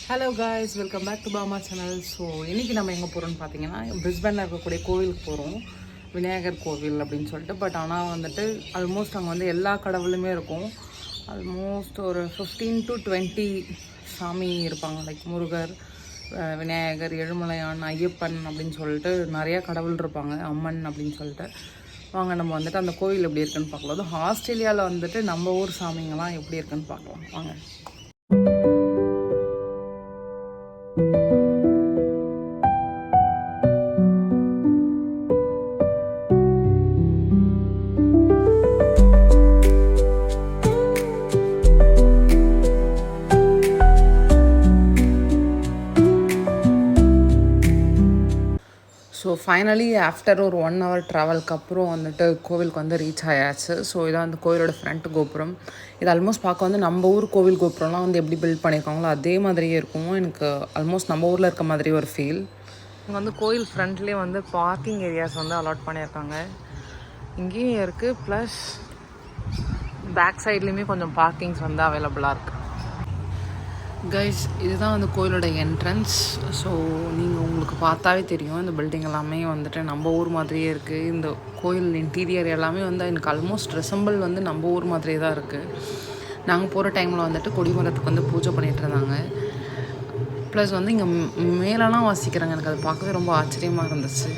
Hello guys, welcome back to Bama channel. So இன்றைக்கி நம்ம எங்கே போகிறோம்னு பார்த்தீங்கன்னா, பிரிஸ்பனில் இருக்கக்கூடிய கோவிலுக்கு போகிறோம். விநாயகர் கோவில் அப்படின்னு சொல்லிட்டு. பட் ஆனால் வந்துட்டு ஆல்மோஸ்ட் அங்கே வந்து எல்லா கடவுளுமே இருக்கும். ஆல்மோஸ்ட் ஒரு 15 to 20 சாமி இருப்பாங்க. லைக் முருகர், விநாயகர், எழுமலையான், ஐயப்பன் அப்படின்னு சொல்லிட்டு நிறையா கடவுள் இருப்பாங்க. அம்மன் அப்படின்னு சொல்லிட்டு. வாங்க நம்ம வந்துட்டு அந்த கோவில் எப்படி இருக்குன்னு பார்க்கலாம். அதுவும் ஆஸ்திரேலியாவில் வந்துட்டு நம்ம ஊர் சாமிங்கெல்லாம் எப்படி இருக்குன்னு பார்க்கலாம் வாங்க. ஸோ ஃபைனலி ஆஃப்டர் ஒரு 1 hour ட்ராவலுக்கு அப்புறம் வந்துட்டு கோவிலுக்கு வந்து ரீச் ஆயாச்சு. ஸோ இதான் அந்த கோவிலோட ஃப்ரண்ட் கோபுரம். இது ஆல்மோஸ்ட் பார்க்க வந்து நம்ம ஊர் கோவில் கோபுரம்லாம் வந்து எப்படி பில்ட் பண்ணியிருக்காங்களோ அதே மாதிரியே இருக்கும். எனக்கு ஆல்மோஸ்ட் நம்ம ஊரில் இருக்க மாதிரி ஒரு ஃபீல். இங்கே வந்து கோயில் ஃப்ரண்ட்லேயே வந்து பார்க்கிங் ஏரியாஸ் வந்து அலாட் பண்ணியிருக்காங்க. இங்கேயும் இருக்குது, ப்ளஸ் பேக் சைட்லேயுமே கொஞ்சம் பார்க்கிங்ஸ் வந்து அவைலபிளாக இருக்குது. கைஸ், இதுதான் வந்து கோயிலோட என்ட்ரன்ஸ். ஸோ நீங்கள் உங்களுக்கு பார்த்தாவே தெரியும், இந்த பில்டிங் எல்லாமே வந்துட்டு நம்ம ஊர் மாதிரியே இருக்குது. இந்த கோயில் இன்டீரியர் எல்லாமே வந்து எனக்கு ஆல்மோஸ்ட் ரெசம்பிள் வந்து நம்ம ஊர் மாதிரியே தான் இருக்குது. நாங்கள் போகிற டைமில் வந்துட்டு கொடிமரத்துக்கு வந்து பூஜை பண்ணிகிட்டு இருந்தாங்க. ப்ளஸ் வந்து இங்கே மேலெலாம் வாசிக்கிறாங்க. எனக்கு அது பார்க்கவே ரொம்ப ஆச்சரியமாக இருந்துச்சு.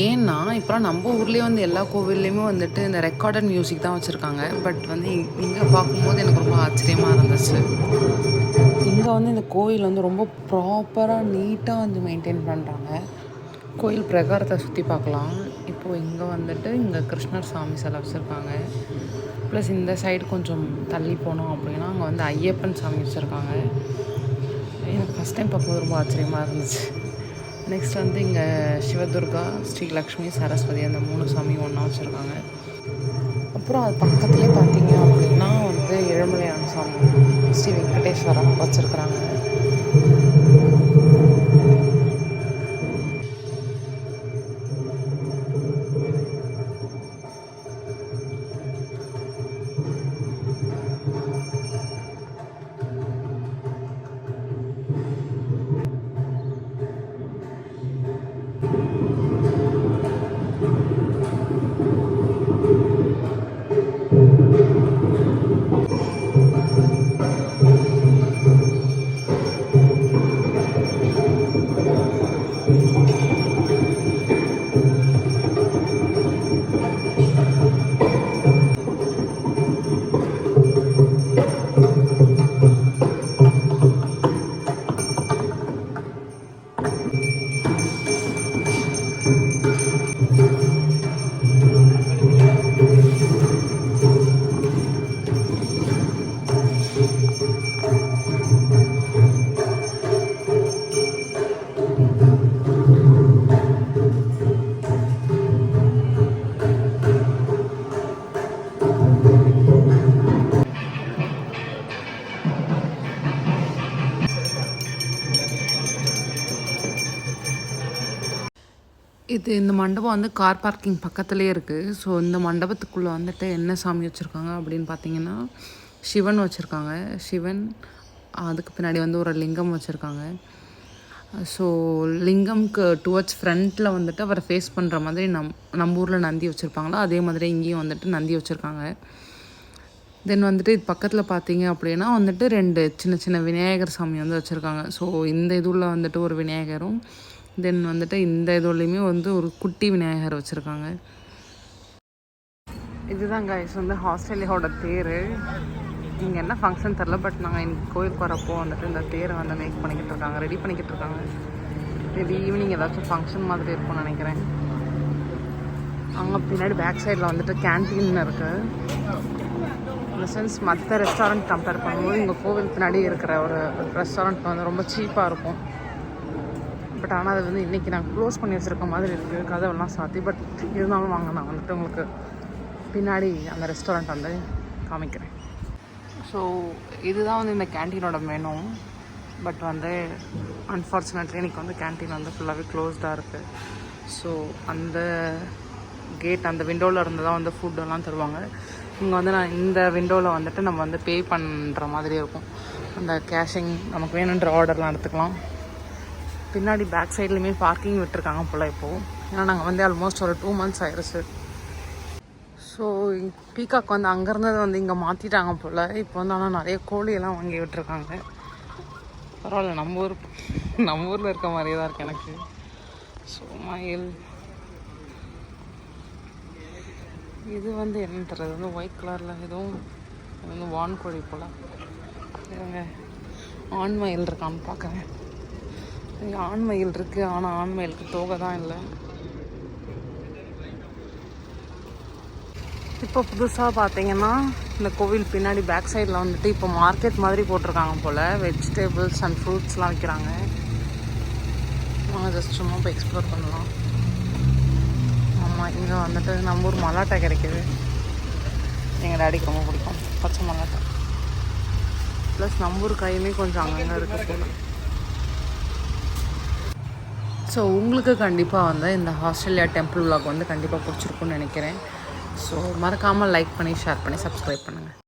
ஏன்னா இப்போலாம் நம்ம ஊர்லேயே வந்து எல்லா கோவில்லையுமே வந்துட்டு இந்த ரெக்கார்டட் மியூசிக் தான் வச்சுருக்காங்க. பட் வந்து இங்கே பார்க்கும்போது எனக்கு ரொம்ப ஆச்சரியமாக இருந்துச்சு. இங்கே வந்து இந்த கோயில் வந்து ரொம்ப ப்ராப்பராக நீட்டாக வந்து மெயின்டைன் பண்ணுறாங்க. கோயில் பிரகாரத்தை சுற்றி பார்க்கலாம். இப்போது இங்கே வந்துட்டு இங்கே கிருஷ்ணர் சாமி சிலை வச்சுருக்காங்க. ப்ளஸ் இந்த சைடு கொஞ்சம் தள்ளி போனோம் அப்படின்னா அங்கே வந்து ஐயப்பன் சாமி வச்சுருக்காங்க. எனக்கு ஃபஸ்ட் டைம் பார்க்கும்போது ரொம்ப ஆச்சரியமாக இருந்துச்சு. நெக்ஸ்ட் வந்து இங்கே சிவதுர்கா, ஸ்ரீலக்ஷ்மி, சரஸ்வதி அந்த 3 சாமியும் ஒன்றா வச்சுருக்காங்க. அப்புறம் அது பக்கத்துலேயே பார்த்தீங்க அப்படின்னா வந்து எழுமலையான் சாமி, ஸ்ரீ வெங்கடேஸ்வரம் வச்சுருக்குறாங்க. இந்த மண்டபம் வந்து கார் பார்க்கிங் பக்கத்துலேயே இருக்குது. ஸோ இந்த மண்டபத்துக்குள்ளே வந்துட்டு என்ன சாமி வச்சுருக்காங்க அப்படின்னு பார்த்தீங்கன்னா, சிவன் வச்சுருக்காங்க. சிவன், அதுக்கு பின்னாடி வந்து ஒரு லிங்கம் வச்சுருக்காங்க. ஸோ லிங்கம்க்கு டுவர்ட்ஸ் ஃப்ரண்ட்டில் வந்துட்டு அவரை ஃபேஸ் பண்ணுற மாதிரி நம்ம ஊரில் நந்தி வச்சுருப்பாங்களோ அதே மாதிரி இங்கேயும் வந்துட்டு நந்தி வச்சுருக்காங்க. தென் வந்துட்டு இது பக்கத்தில் பார்த்தீங்க அப்படின்னா வந்துட்டு 2 சின்ன சின்ன விநாயகர் சாமி வந்து வச்சுருக்காங்க. ஸோ இந்த இதுவில் வந்துட்டு ஒரு விநாயகரும், தென் வந்துட்டு இந்த இதுலேயுமே வந்து ஒரு குட்டி விநாயகர் வச்சுருக்காங்க. இதுதான் கைஸ் வந்து ஆஸ்திரேலியாவோட தேர். இங்கே என்ன ஃபங்க்ஷன் தெரில, பட் நாங்கள் இன்றைக்கி கோயிலுக்கு வரப்போ வந்துட்டு இந்த தேரை வந்து மேக் பண்ணிக்கிட்டு இருக்காங்க, ரெடி பண்ணிக்கிட்டு இருக்காங்க. மேபி ஈவினிங் ஏதாச்சும் ஃபங்க்ஷன் மாதிரி இருக்கும்னு நினைக்கிறேன். அங்கே பின்னாடி பேக் சைடில் வந்துட்டு கேன்டீன் இருக்குது. இந்த சென்ஸ் மற்ற ரெஸ்டாரண்ட் கம்பேர் பண்ணும்போது இங்கே கோவில் பின்னாடி இருக்கிற ஒரு ரெஸ்டாரண்ட் வந்து ரொம்ப சீப்பாக இருக்கும். பட் ஆனால் அது வந்து இன்றைக்கி நாங்கள் க்ளோஸ் பண்ணி வச்சுருக்க மாதிரி இருக்குது, கதவெல்லாம் சாத்தி. பட் இருந்தாலும் வாங்க, நான் வந்துட்டு உங்களுக்கு பின்னாடி அந்த ரெஸ்டாரண்ட் வந்து காமிக்கிறேன். ஸோ இதுதான் வந்து இந்த கேன்டீனோட மெனு. பட் வந்து அன்ஃபார்ச்சுனேட்லி இன்றைக்கி வந்து கேன்டீன் வந்து ஃபுல்லாகவே க்ளோஸ்டாக இருக்குது. ஸோ அந்த கேட், அந்த விண்டோவில் இருந்து தான் வந்து ஃபுட்டெல்லாம் தருவாங்க. இங்கே வந்து நான் இந்த விண்டோவில் வந்துட்டு நம்ம வந்து பே பண்ணுற மாதிரி இருக்கும். அந்த கேஷிங் நமக்கு வேணுன்ற ஆர்டர்லாம் எடுத்துக்கலாம். பின்னாடி பேக் சைட்லேயுமே பார்க்கிங் விட்டுருக்காங்க போல் இப்போது. ஏன்னா நாங்கள் வந்து ஆல்மோஸ்ட் ஒரு 2 months ஆயிடுச்சு. ஸோ பீகாக் வந்து அங்கேருந்தது வந்து இங்கே மாற்றிட்டாங்க போல். இப்போ வந்து ஆனால் நிறைய கோழியெல்லாம் வாங்கி விட்டுருக்காங்க. பரவாயில்ல, நம்ம ஊரில் இருக்க மாதிரியே தான் இருக்குது எனக்கு. ஸோ மயில் இது வந்து என்னன்னு தெரியாது, வந்து ஒயிட் கலரில் எதுவும் வந்து வான்கோழி போல். இவங்க ஆண் மயில் இருக்கான்னு பார்க்குறேன். இங்கே ஆண் மயில் இருக்குது, ஆனால் ஆண் மயிலுக்கு தோகை தான் இல்லை. இப்போ புதுசாக பார்த்தீங்கன்னா இந்த கோவில் பின்னாடி பேக் சைடில் வந்துட்டு இப்போ மார்க்கெட் மாதிரி போட்டிருக்காங்க போல். வெஜிடபிள்ஸ் அண்ட் ஃப்ரூட்ஸ்லாம் விற்கிறாங்க. நாங்கள் ஜஸ்ட் சும்மா போய் எக்ஸ்ப்ளோர் பண்ணலாம். ஆமாம், இங்கே வந்துட்டு நம்ம ஊர் மலாட்டை கிடைக்கிது. எங்கள் டாடிக்கு ரொம்ப பிடிக்கும் பச்சை மலாட்டை. ப்ளஸ் நம்ம ஊர் கையுமே கொஞ்சம் அங்கங்கே இருக்குது போல். ஸோ உங்களுக்கு கண்டிப்பாக வந்து இந்த ஆஸ்திரேலியா டெம்பிள் vlog வந்து கண்டிப்பாக பிடிச்சிருக்குன்னு நினைக்கிறேன். ஸோ மறக்காமல் லைக் பண்ணி, ஷேர் பண்ணி, சப்ஸ்கிரைப் பண்ணுங்கள்.